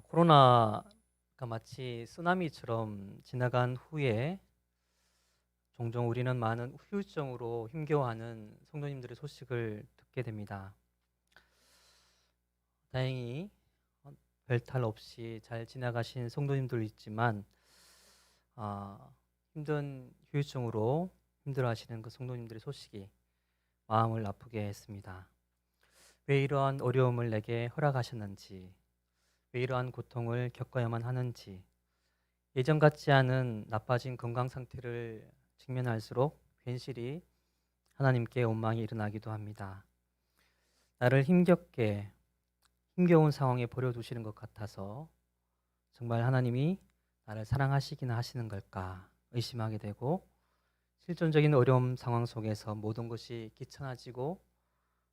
코로나가 마치 쓰나미처럼 지나간 후에 종종 우리는 많은 후유증으로 힘겨워하는 성도님들의 소식을 듣게 됩니다. 다행히 별탈 없이 잘 지나가신 성도님도 있지만 힘든 후유증으로 힘들어하시는 그 성도님들의 소식이 마음을 아프게 했습니다. 왜 이러한 어려움을 내게 허락하셨는지, 왜 이러한 고통을 겪어야만 하는지, 예전 같지 않은 나빠진 건강 상태를 직면할수록 괜시리 하나님께 원망이 일어나기도 합니다. 나를 힘겨운 상황에 버려두시는 것 같아서 정말 하나님이 나를 사랑하시기나 하시는 걸까 의심하게 되고, 실존적인 어려움 상황 속에서 모든 것이 귀찮아지고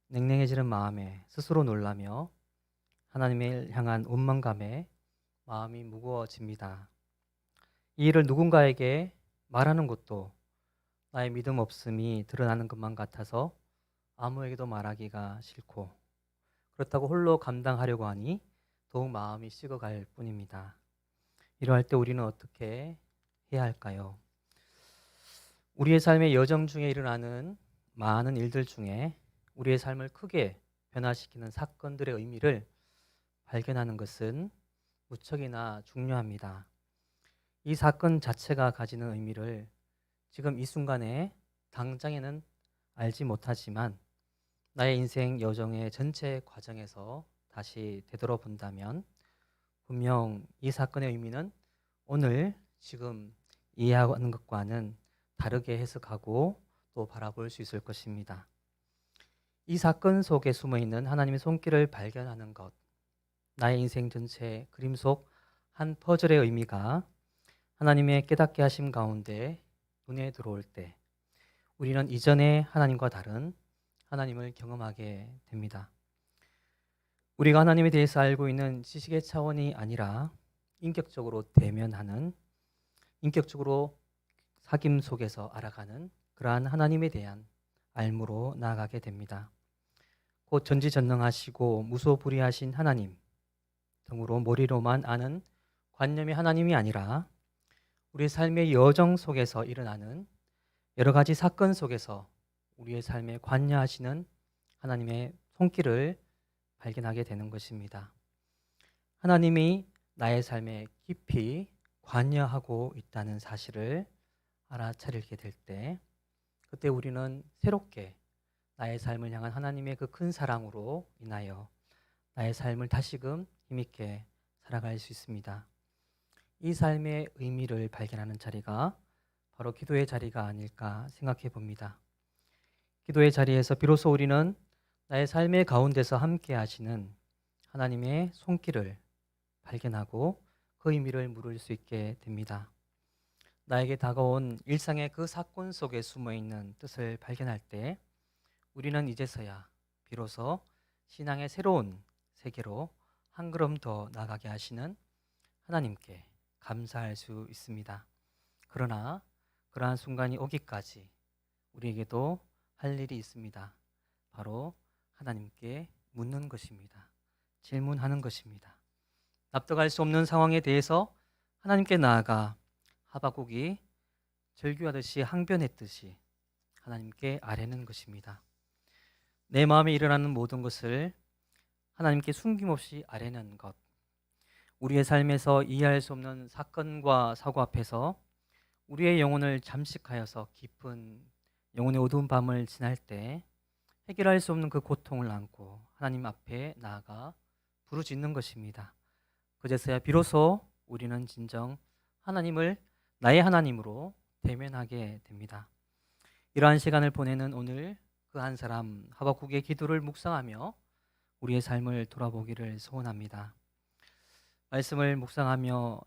냉랭해지는 마음에 스스로 놀라며 하나님을 향한 원망감에 마음이 무거워집니다. 이 일을 누군가에게 말하는 것도 나의 믿음 없음이 드러나는 것만 같아서 아무에게도 말하기가 싫고, 그렇다고 홀로 감당하려고 하니 더욱 마음이 식어갈 뿐입니다. 이러할 때 우리는 어떻게 해야 할까요? 우리의 삶의 여정 중에 일어나는 많은 일들 중에 우리의 삶을 크게 변화시키는 사건들의 의미를 발견하는 것은 무척이나 중요합니다. 이 사건 자체가 가지는 의미를 지금 이 순간에 당장에는 알지 못하지만 나의 인생 여정의 전체 과정에서 다시 되돌아본다면 분명 이 사건의 의미는 오늘 지금 이해하는 것과는 다르게 해석하고 또 바라볼 수 있을 것입니다. 이 사건 속에 숨어있는 하나님의 손길을 발견하는 것, 나의 인생 전체 그림 속 한 퍼즐의 의미가 하나님의 깨닫게 하심 가운데 눈에 들어올 때 우리는 이전에 하나님과 다른 하나님을 경험하게 됩니다. 우리가 하나님에 대해서 알고 있는 지식의 차원이 아니라 인격적으로 대면하는, 인격적으로 사귐 속에서 알아가는 그러한 하나님에 대한 알무로 나아가게 됩니다. 곧 전지전능하시고 무소불위하신 하나님 등으로 머리로만 아는 관념의 하나님이 아니라 우리의 삶의 여정 속에서 일어나는 여러 가지 사건 속에서 우리의 삶에 관여하시는 하나님의 손길을 발견하게 되는 것입니다. 하나님이 나의 삶에 깊이 관여하고 있다는 사실을 알아차리게 될 때, 그때 우리는 새롭게 나의 삶을 향한 하나님의 그 큰 사랑으로 인하여 나의 삶을 다시금 힘있게 살아갈 수 있습니다. 이 삶의 의미를 발견하는 자리가 바로 기도의 자리가 아닐까 생각해 봅니다. 기도의 자리에서 비로소 우리는 나의 삶의 가운데서 함께 하시는 하나님의 손길을 발견하고 그 의미를 물을 수 있게 됩니다. 나에게 다가온 일상의 그 사건 속에 숨어있는 뜻을 발견할 때 우리는 이제서야 비로소 신앙의 새로운 세계로 한 걸음 더 나가게 하시는 하나님께 감사할 수 있습니다. 그러나 그러한 순간이 오기까지 우리에게도 할 일이 있습니다. 바로 하나님께 묻는 것입니다. 질문하는 것입니다. 납득할 수 없는 상황에 대해서 하나님께 나아가 하박국이 절규하듯이 항변했듯이 하나님께 아뢰는 것입니다. 내 마음에 일어나는 모든 것을 하나님께 숨김없이 아뢰는 것, 우리의 삶에서 이해할 수 없는 사건과 사고 앞에서 우리의 영혼을 잠식하여서 깊은 영혼의 어두운 밤을 지날 때 해결할 수 없는 그 고통을 안고 하나님 앞에 나아가 부르짖는 것입니다. 그제서야 비로소 우리는 진정 하나님을 나의 하나님으로 대면하게 됩니다. 이러한 시간을 보내는 오늘 그 한 사람 하박국의 기도를 묵상하며 우리의 삶을 돌아보기를 소원합니다. 말씀을 묵상하며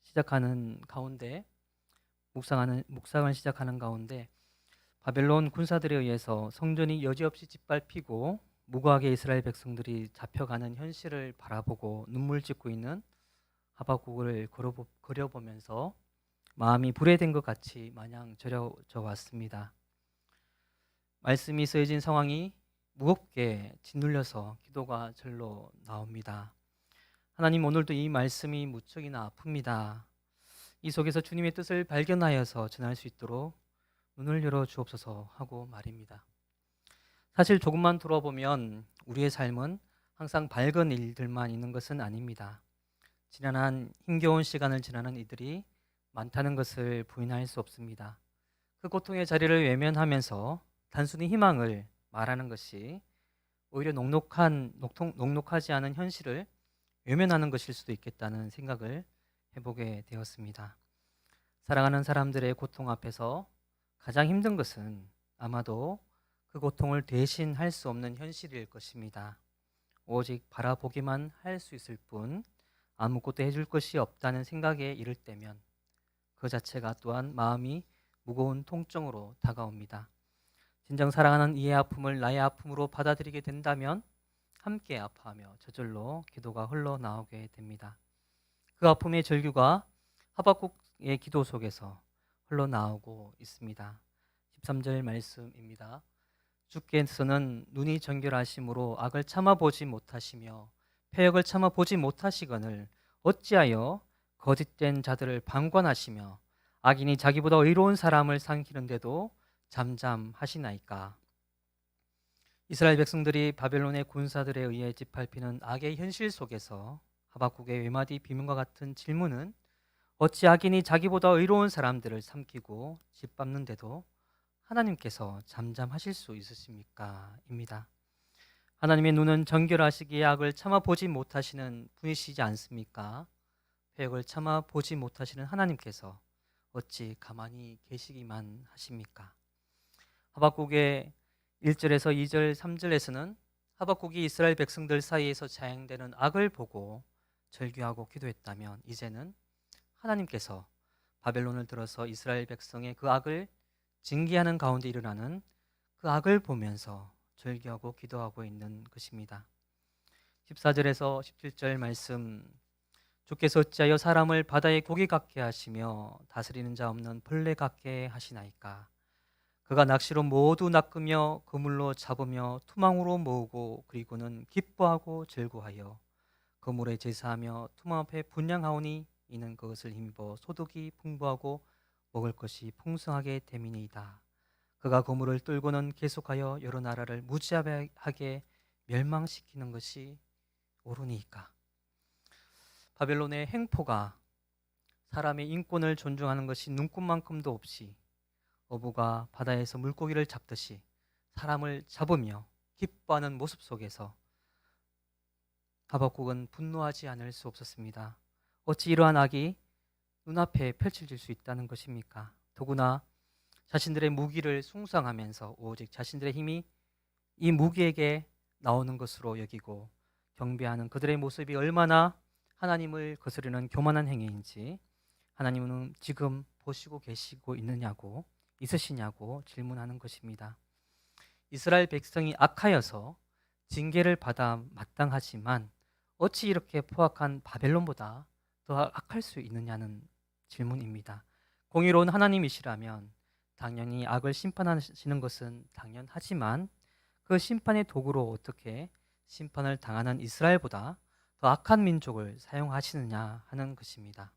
시작하는 가운데 묵상을 시작하는 가운데 바벨론 군사들에 의해서 성전이 여지없이 짓밟히고 무고하게 이스라엘 백성들이 잡혀가는 현실을 바라보고 눈물 짓고 있는 하박국을 그려보면서 마음이 불에 댄 것 같이 마냥 저려져 왔습니다. 말씀이 쓰여진 상황이 무겁게 짓눌려서 기도가 절로 나옵니다. 하나님, 오늘도 이 말씀이 무척이나 아픕니다. 이 속에서 주님의 뜻을 발견하여서 전할 수 있도록 눈을 열어 주옵소서 하고 말입니다. 사실 조금만 돌아보면 우리의 삶은 항상 밝은 일들만 있는 것은 아닙니다. 지난한 힘겨운 시간을 지나는 이들이 많다는 것을 부인할 수 없습니다. 그 고통의 자리를 외면하면서 단순히 희망을 말하는 것이 오히려 녹록하지 않은 현실을 외면하는 것일 수도 있겠다는 생각을 해보게 되었습니다. 사랑하는 사람들의 고통 앞에서 가장 힘든 것은 아마도 그 고통을 대신할 수 없는 현실일 것입니다. 오직 바라보기만 할 수 있을 뿐 아무것도 해줄 것이 없다는 생각에 이를 때면 그 자체가 또한 마음이 무거운 통증으로 다가옵니다. 진정 사랑하는 이의 아픔을 나의 아픔으로 받아들이게 된다면 함께 아파하며 저절로 기도가 흘러나오게 됩니다. 그 아픔의 절규가 하박국의 기도 속에서 흘러나오고 있습니다. 13절 말씀입니다. 주께서는 눈이 정결하심으로 악을 참아보지 못하시며 패역을 참아보지 못하시거늘 어찌하여 거짓된 자들을 방관하시며 악인이 자기보다 의로운 사람을 삼키는데도 잠잠하시나이까. 이스라엘 백성들이 바벨론의 군사들에 의해 짓밟히는 악의 현실 속에서 하박국의 외마디 비문과 같은 질문은 어찌 악인이 자기보다 의로운 사람들을 삼키고 짓밟는데도 하나님께서 잠잠하실 수 있으십니까? 입니다. 하나님의 눈은 정결하시기에 악을 참아보지 못하시는 분이시지 않습니까? 패역을 참아보지 못하시는 하나님께서 어찌 가만히 계시기만 하십니까? 하박국의 1절에서 2절, 3절에서는 하박국이 이스라엘 백성들 사이에서 자행되는 악을 보고 절규하고 기도했다면 이제는 하나님께서 바벨론을 들어서 이스라엘 백성의 그 악을 징계하는 가운데 일어나는 그 악을 보면서 절규하고 기도하고 있는 것입니다. 14절에서 17절 말씀, 주께서 어찌하여 사람을 바다의 고기 같게 하시며 다스리는 자 없는 벌레 같게 하시나이까. 그가 낚시로 모두 낚으며 그물로 잡으며 투망으로 모으고 그리고는 기뻐하고 즐거워하여 그물에 제사하며 투망 앞에 분향하오니 이는 그것을 힘입어 소득이 풍부하고 먹을 것이 풍성하게 됨이니이다. 그가 그물을 뚫고는 계속하여 여러 나라를 무지하게 멸망시키는 것이 옳으니이까. 바벨론의 행포가 사람의 인권을 존중하는 것이 눈꽃만큼도 없이 어부가 바다에서 물고기를 잡듯이 사람을 잡으며 기뻐하는 모습 속에서 하박국은 분노하지 않을 수 없었습니다. 어찌 이러한 악이 눈앞에 펼쳐질 수 있다는 것입니까? 더구나 자신들의 무기를 숭상하면서 오직 자신들의 힘이 이 무기에게 나오는 것으로 여기고 경배하는 그들의 모습이 얼마나 하나님을 거스르는 교만한 행위인지 하나님은 지금 보시고 계시고 있으시냐고 질문하는 것입니다. 이스라엘 백성이 악하여서 징계를 받아 마땅하지만 어찌 이렇게 포악한 바벨론보다 더 악할 수 있느냐는 질문입니다. 공의로운 하나님이시라면 당연히 악을 심판하시는 것은 당연하지만 그 심판의 도구로 어떻게 심판을 당하는 이스라엘보다 더 악한 민족을 사용하시느냐 하는 것입니다.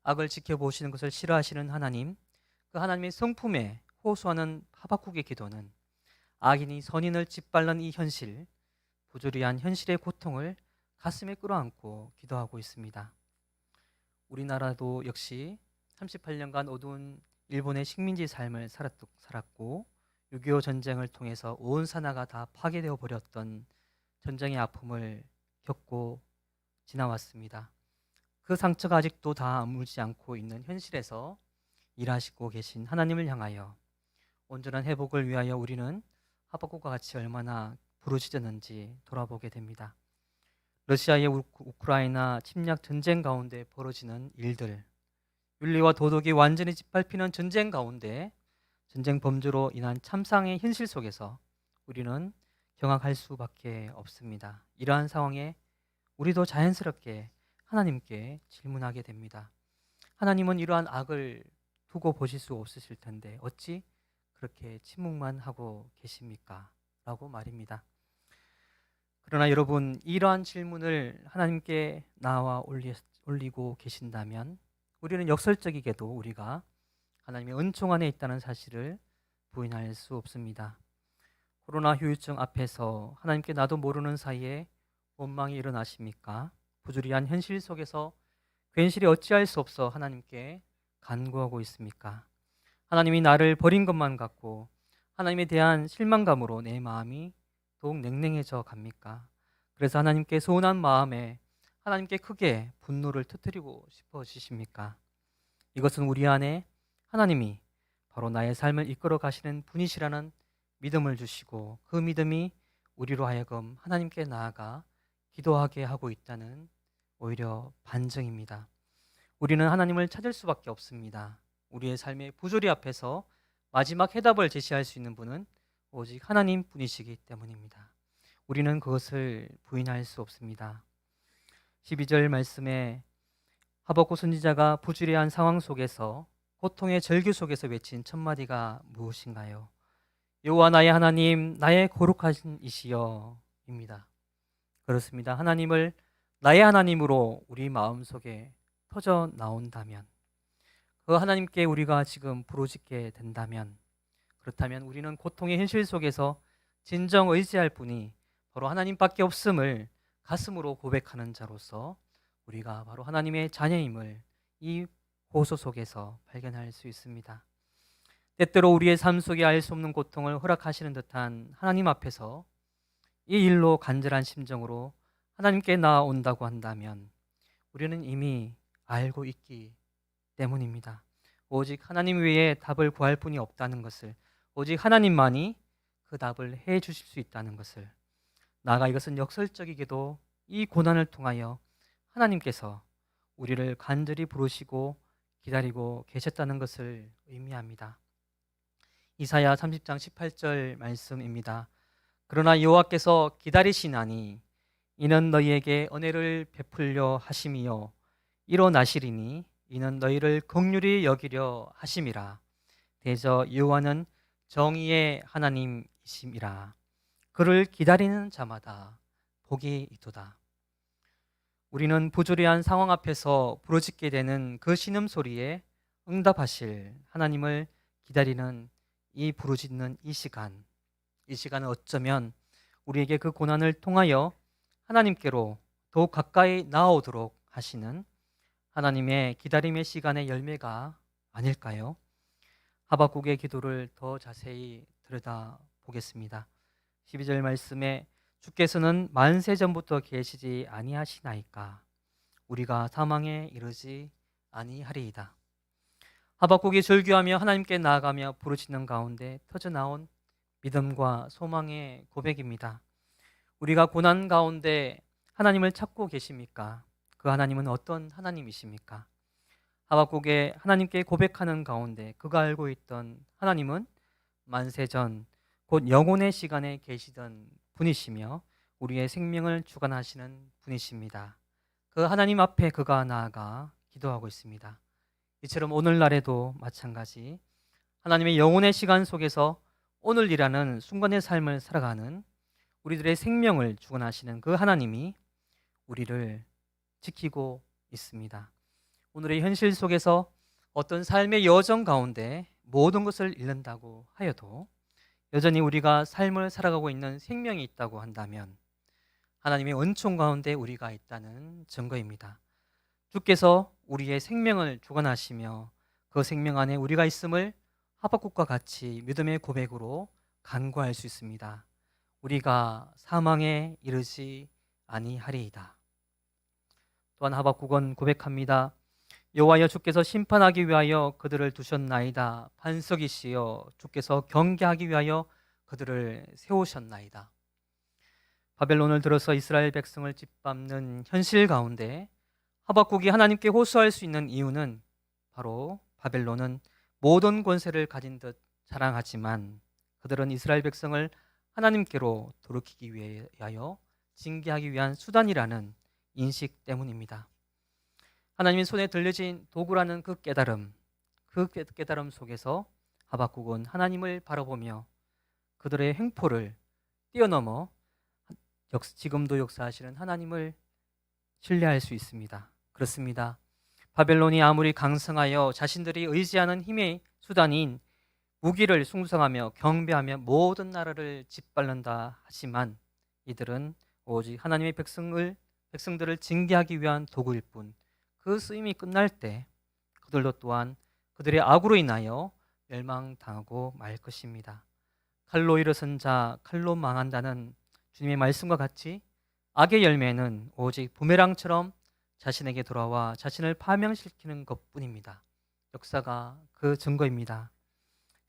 악을 지켜보시는 것을 싫어하시는 하나님, 그 하나님의 성품에 호소하는 하박국의 기도는 악인이 선인을 짓밟는 이 현실, 부조리한 현실의 고통을 가슴에 끌어안고 기도하고 있습니다. 우리나라도 역시 38년간 어두운 일본의 식민지 삶을 살았고 6.25 전쟁을 통해서 온 산하가 다 파괴되어 버렸던 전쟁의 아픔을 겪고 지나왔습니다. 그 상처가 아직도 다 아물지 않고 있는 현실에서 일하시고 계신 하나님을 향하여 온전한 회복을 위하여 우리는 하박국과 같이 얼마나 부르짖었는지 돌아보게 됩니다. 러시아의 우크라이나 침략 전쟁 가운데 벌어지는 일들, 윤리와 도덕이 완전히 짓밟히는 전쟁 가운데 전쟁 범죄로 인한 참상의 현실 속에서 우리는 경악할 수밖에 없습니다. 이러한 상황에 우리도 자연스럽게 하나님께 질문하게 됩니다. 하나님은 이러한 악을 두고 보실 수 없으실 텐데 어찌 그렇게 침묵만 하고 계십니까? 라고 말입니다. 그러나 여러분, 이러한 질문을 하나님께 나와 올리고 계신다면 우리는 역설적이게도 우리가 하나님의 은총 안에 있다는 사실을 부인할 수 없습니다. 코로나 후유증 앞에서 하나님께 나도 모르는 사이에 원망이 일어나십니까? 부조리한 현실 속에서 괜시리 어찌할 수 없어 하나님께 간구하고 있습니까? 하나님이 나를 버린 것만 같고 하나님에 대한 실망감으로 내 마음이 더욱 냉랭해져 갑니까? 그래서 하나님께 서운한 마음에 하나님께 크게 분노를 터뜨리고 싶어지십니까? 이것은 우리 안에 하나님이 바로 나의 삶을 이끌어 가시는 분이시라는 믿음을 주시고 그 믿음이 우리로 하여금 하나님께 나아가 기도하게 하고 있다는 오히려 반증입니다. 우리는 하나님을 찾을 수밖에 없습니다. 우리의 삶의 부조리 앞에서 마지막 해답을 제시할 수 있는 분은 오직 하나님 분이시기 때문입니다. 우리는 그것을 부인할 수 없습니다. 12절 말씀에 하박국 선지자가 부주리한 상황 속에서 고통의 절규 속에서 외친 첫 마디가 무엇인가요? 여호와 나의 하나님, 나의 거룩하신 이시여입니다. 그렇습니다. 하나님을 나의 하나님으로 우리 마음속에 터져 나온다면, 그 하나님께 우리가 지금 부르짖게 된다면, 그렇다면 우리는 고통의 현실 속에서 진정 의지할 분이 바로 하나님밖에 없음을 가슴으로 고백하는 자로서 우리가 바로 하나님의 자녀임을 이 호소 속에서 발견할 수 있습니다. 때때로 우리의 삶 속에 알 수 없는 고통을 허락하시는 듯한 하나님 앞에서 이 일로 간절한 심정으로 하나님께 나아온다고 한다면 우리는 이미 알고 있기 때문입니다. 오직 하나님 외에 답을 구할 분이 없다는 것을, 오직 하나님만이 그 답을 해 주실 수 있다는 것을, 나아가 이것은 역설적이게도 이 고난을 통하여 하나님께서 우리를 간절히 부르시고 기다리고 계셨다는 것을 의미합니다. 이사야 30장 18절 말씀입니다. 그러나 여호와께서 기다리시나니 이는 너희에게 은혜를 베풀려 하심이요 일어나시리니 이는 너희를 긍휼히 여기려 하심이라. 대저 여호와는 정의의 하나님이심이라. 그를 기다리는 자마다 복이 있도다. 우리는 부조리한 상황 앞에서 부르짖게 되는 그 신음소리에 응답하실 하나님을 기다리는 이 부르짖는 이 시간은 어쩌면 우리에게 그 고난을 통하여 하나님께로 더욱 가까이 나아오도록 하시는 하나님의 기다림의 시간의 열매가 아닐까요? 하박국의 기도를 더 자세히 들여다보겠습니다. 12절 말씀에 주께서는 만세 전부터 계시지 아니하시나이까 우리가 사망에 이르지 아니하리이다. 하박국이 절규하며 하나님께 나아가며 부르짖는 가운데 터져나온 믿음과 소망의 고백입니다. 우리가 고난 가운데 하나님을 찾고 계십니까? 그 하나님은 어떤 하나님이십니까? 하박국의 하나님께 고백하는 가운데 그가 알고 있던 하나님은 만세전 곧 영혼의 시간에 계시던 분이시며 우리의 생명을 주관하시는 분이십니다. 그 하나님 앞에 그가 나아가 기도하고 있습니다. 이처럼 오늘날에도 마찬가지 하나님의 영혼의 시간 속에서 오늘이라는 순간의 삶을 살아가는 우리들의 생명을 주관하시는 그 하나님이 우리를 지키고 있습니다. 오늘의 현실 속에서 어떤 삶의 여정 가운데 모든 것을 잃는다고 하여도 여전히 우리가 삶을 살아가고 있는 생명이 있다고 한다면 하나님의 은총 가운데 우리가 있다는 증거입니다. 주께서 우리의 생명을 주관하시며 그 생명 안에 우리가 있음을 하박국과 같이 믿음의 고백으로 간구할 수 있습니다. 우리가 사망에 이르지 아니하리이다. 또한 하박국은 고백합니다. 여호와여 주께서 심판하기 위하여 그들을 두셨나이다. 반석이시여 주께서 경계하기 위하여 그들을 세우셨나이다. 바벨론을 들어서 이스라엘 백성을 짓밟는 현실 가운데 하박국이 하나님께 호소할 수 있는 이유는 바로 바벨론은 모든 권세를 가진 듯 자랑하지만 그들은 이스라엘 백성을 하나님께로 돌이키기 위하여 징계하기 위한 수단이라는 인식 때문입니다. 하나님의 손에 들려진 도구라는 그 깨달음 속에서 하박국은 하나님을 바라보며 그들의 횡포를 뛰어넘어 지금도 역사하시는 하나님을 신뢰할 수 있습니다. 그렇습니다. 바벨론이 아무리 강성하여 자신들이 의지하는 힘의 수단인 무기를 숭상하며 경배하며 모든 나라를 짓밟는다 하지만 이들은 오직 하나님의 백성들을 징계하기 위한 도구일 뿐, 그 쓰임이 끝날 때 그들도 또한 그들의 악으로 인하여 멸망당하고 말 것입니다. 칼로 일어선 자 칼로 망한다는 주님의 말씀과 같이 악의 열매는 오직 부메랑처럼 자신에게 돌아와 자신을 파멸시키는 것뿐입니다. 역사가 그 증거입니다.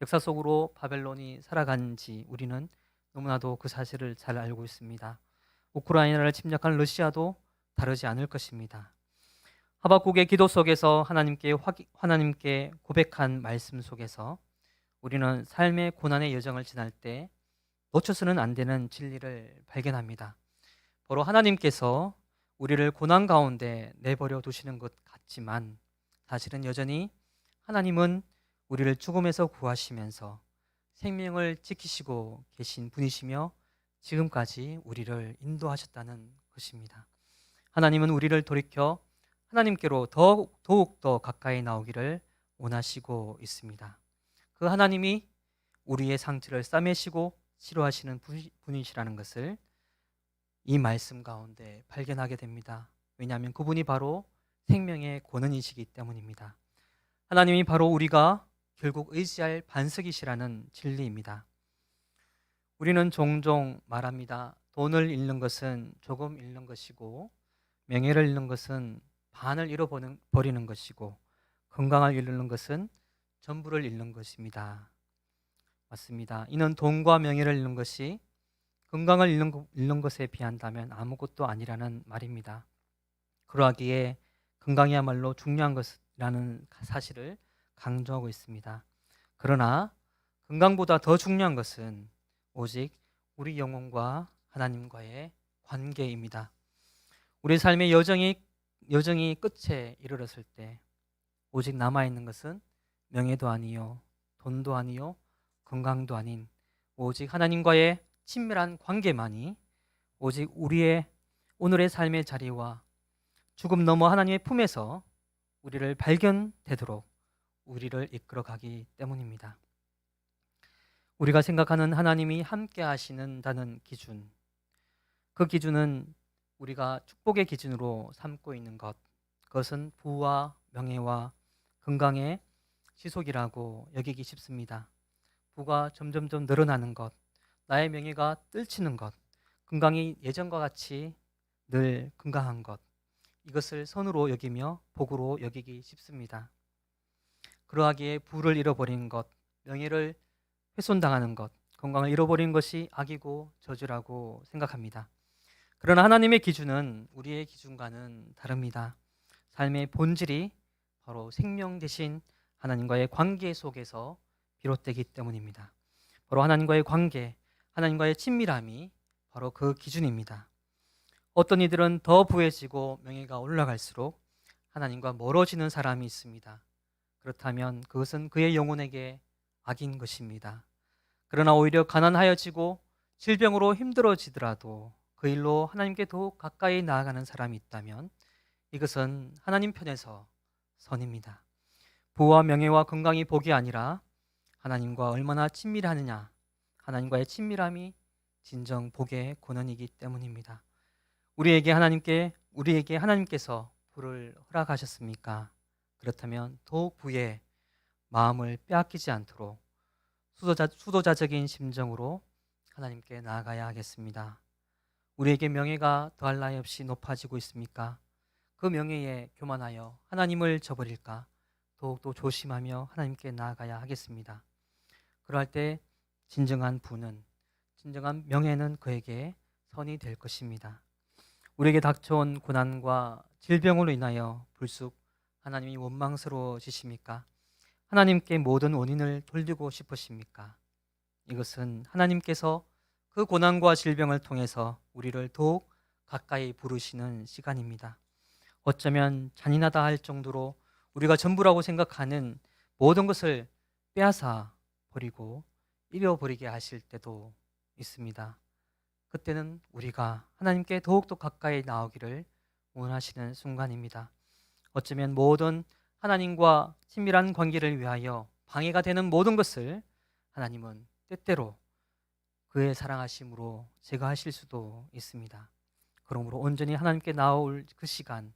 역사 속으로 바벨론이 살아간지 우리는 너무나도 그 사실을 잘 알고 있습니다. 우크라이나를 침략한 러시아도 다르지 않을 것입니다. 하박국의 기도 속에서 하나님께 고백한 말씀 속에서 우리는 삶의 고난의 여정을 지날 때 놓쳐서는 안 되는 진리를 발견합니다. 바로 하나님께서 우리를 고난 가운데 내버려 두시는 것 같지만 사실은 여전히 하나님은 우리를 죽음에서 구하시면서 생명을 지키시고 계신 분이시며 지금까지 우리를 인도하셨다는 것입니다. 하나님은 우리를 돌이켜 하나님께로 더욱 더 가까이 나오기를 원하시고 있습니다. 그 하나님이 우리의 상처를 싸매시고 치료하시는 분이시라는 것을 이 말씀 가운데 발견하게 됩니다. 왜냐하면 그분이 바로 생명의 권원이시기 때문입니다. 하나님이 바로 우리가 결국 의지할 반석이시라는 진리입니다. 우리는 종종 말합니다. 돈을 잃는 것은 조금 잃는 것이고 명예를 잃는 것은 반을 잃어버리는 것이고 건강을 잃는 것은 전부를 잃는 것입니다. 맞습니다. 이는 돈과 명예를 잃는 것이 건강을 잃는 것에 비한다면 아무것도 아니라는 말입니다. 그러하기에 건강이야말로 중요한 것이라는 사실을 강조하고 있습니다. 그러나 건강보다 더 중요한 것은 오직 우리 영혼과 하나님과의 관계입니다. 우리 삶의 여정이 끝에 이르렀을 때 오직 남아있는 것은 명예도 아니요 돈도 아니요 건강도 아닌 오직 하나님과의 친밀한 관계만이 오직 우리의 오늘의 삶의 자리와 죽음 넘어 하나님의 품에서 우리를 발견되도록 우리를 이끌어가기 때문입니다. 우리가 생각하는 하나님이 함께 하시는다는 기준, 그 기준은 우리가 축복의 기준으로 삼고 있는 것, 그것은 부와 명예와 건강의 지속이라고 여기기 쉽습니다. 부가 점점점 늘어나는 것, 나의 명예가 떨치는 것, 건강이 예전과 같이 늘 건강한 것, 이것을 선으로 여기며 복으로 여기기 쉽습니다. 그러하기에 부를 잃어버린 것, 명예를 훼손당하는 것, 건강을 잃어버린 것이 악이고 저주라고 생각합니다. 그러나 하나님의 기준은 우리의 기준과는 다릅니다. 삶의 본질이 바로 생명 대신 하나님과의 관계 속에서 비롯되기 때문입니다. 바로 하나님과의 관계, 하나님과의 친밀함이 바로 그 기준입니다. 어떤 이들은 더 부해지고 명예가 올라갈수록 하나님과 멀어지는 사람이 있습니다. 그렇다면 그것은 그의 영혼에게 악인 것입니다. 그러나 오히려 가난하여지고 질병으로 힘들어지더라도 그 일로 하나님께 더욱 가까이 나아가는 사람이 있다면 이것은 하나님 편에서 선입니다. 부와 명예와 건강이 복이 아니라 하나님과 얼마나 친밀하느냐, 하나님과의 친밀함이 진정 복의 권원이기 때문입니다. 우리에게 하나님께서 부를 허락하셨습니까? 그렇다면 더욱 부의 마음을 빼앗기지 않도록 수도자적인 심정으로 하나님께 나아가야 하겠습니다. 우리에게 명예가 더할 나위 없이 높아지고 있습니까? 그 명예에 교만하여 하나님을 저버릴까? 더욱더 조심하며 하나님께 나아가야 하겠습니다. 그럴 때 진정한 명예는 그에게 선이 될 것입니다. 우리에게 닥쳐온 고난과 질병으로 인하여 불쑥 하나님이 원망스러워지십니까? 하나님께 모든 원인을 돌리고 싶으십니까? 이것은 하나님께서 그 고난과 질병을 통해서 우리를 더욱 가까이 부르시는 시간입니다. 어쩌면 잔인하다 할 정도로 우리가 전부라고 생각하는 모든 것을 빼앗아 버리고 잃어버리게 하실 때도 있습니다. 그때는 우리가 하나님께 더욱더 가까이 나오기를 원하시는 순간입니다. 어쩌면 모든 하나님과 친밀한 관계를 위하여 방해가 되는 모든 것을 하나님은 때때로 그의 사랑하심으로 제거하실 수도 있습니다. 그러므로 온전히 하나님께 나올 그 시간,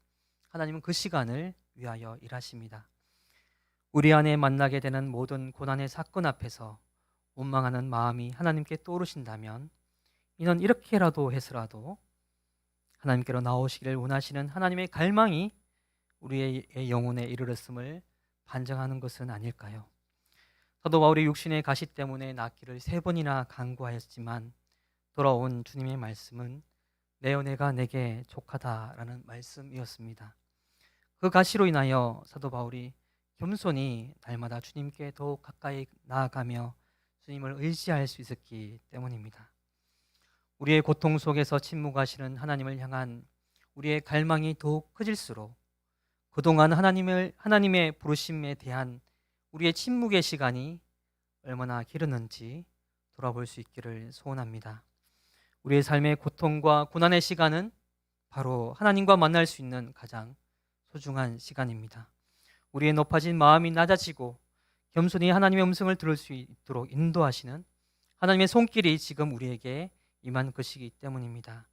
하나님은 그 시간을 위하여 일하십니다. 우리 안에 만나게 되는 모든 고난의 사건 앞에서 원망하는 마음이 하나님께 떠오르신다면 이는 이렇게라도 해서라도 하나님께로 나오시기를 원하시는 하나님의 갈망이 우리의 영혼에 이르렀음을 반증하는 것은 아닐까요? 사도 바울이 육신의 가시 때문에 낫기를 3번이나 간구하였지만 돌아온 주님의 말씀은 내 은혜가 내게 족하다라는 말씀이었습니다. 그 가시로 인하여 사도 바울이 겸손히 날마다 주님께 더욱 가까이 나아가며 주님을 의지할 수 있었기 때문입니다. 우리의 고통 속에서 침묵하시는 하나님을 향한 우리의 갈망이 더욱 커질수록 그동안 하나님의 부르심에 대한 우리의 침묵의 시간이 얼마나 길었는지 돌아볼 수 있기를 소원합니다. 우리의 삶의 고통과 고난의 시간은 바로 하나님과 만날 수 있는 가장 소중한 시간입니다. 우리의 높아진 마음이 낮아지고 겸손히 하나님의 음성을 들을 수 있도록 인도하시는 하나님의 손길이 지금 우리에게 임한 것이기 때문입니다.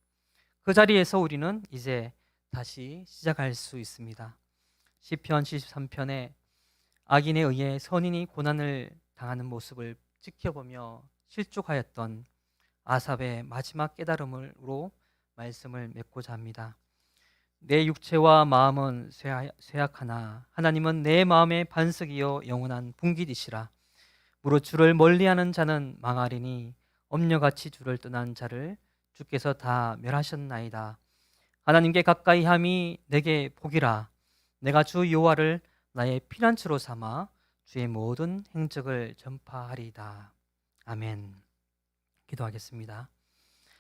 그 자리에서 우리는 이제 다시 시작할 수 있습니다. 시편 73편에 악인에 의해 선인이 고난을 당하는 모습을 지켜보며 실족하였던 아삽의 마지막 깨달음으로 말씀을 맺고자 합니다. 내 육체와 마음은 쇠약하나 하나님은 내 마음의 반석이요 영원한 분깃이시라. 무릇 주를 멀리하는 자는 망하리니 엄녀같이 주를 떠난 자를 주께서 다 멸하셨나이다. 하나님께 가까이 함이 내게 복이라. 내가 주 여호와를 나의 피난처로 삼아 주의 모든 행적을 전파하리이다. 아멘. 기도하겠습니다.